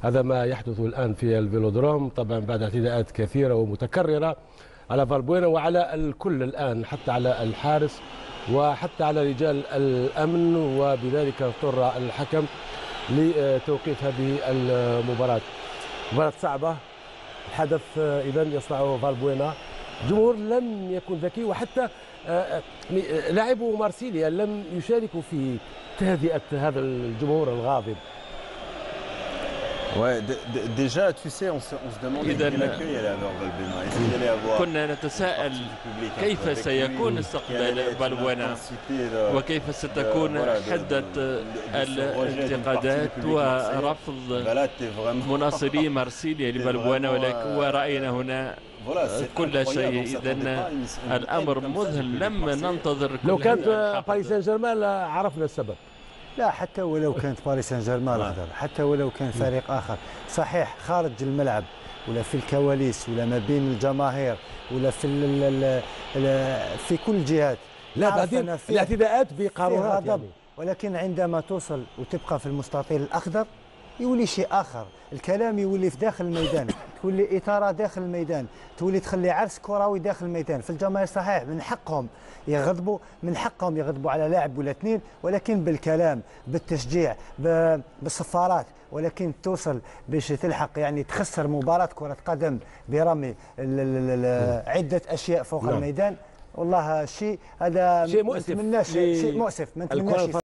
هذا ما يحدث الآن في الفيلودروم، طبعا بعد اعتداءات كثيرة ومتكررة على فالبوينا وعلى الكل الآن، حتى على الحارس وحتى على رجال الأمن، وبذلك اضطر الحكم لتوقيف هذه المباراة. مباراة صعبة، الحدث إذا يصنعه فالبوينا. الجمهور لم يكن ذكي، وحتى لاعبو مارسيليا لم يشاركوا في تهدئة هذا الجمهور الغاضب. كنا نتساءل كيف سيكون استقبال فالبوينا وكيف ستكون حدة الانتقادات ورفض مناصري مارسيليا لفالبوينا، ورأينا هنا كل شيء. إذن الأمر مذهل، لم ننتظر. لو كانت باريس سان جيرمان عرفنا السبب. لا، حتى ولو كانت باريس سان جيرمان، حتى ولو كان فريق آخر صحيح خارج الملعب ولا في الكواليس ولا ما بين الجماهير ولا في كل الجهات، لا بعدين الاعتداءات بقارورات يعني. ولكن عندما توصل وتبقى في المستطيل الأخضر يولي شيء آخر، الكلام يولي في داخل الميدان، تولي إثارة داخل الميدان، تولي تخلي عرس كروي داخل الميدان. فالجماهير صحيح من حقهم يغضبوا، من حقهم يغضبوا على لاعب ولا اثنين، ولكن بالكلام، بالتشجيع، بالصفارات، ولكن توصل باش تلحق يعني تخسر مباراة كرة قدم برمي عدة أشياء فوق الميدان. والله شيء هذا شيء مؤسف، شيء مؤسف، ما نتمناش.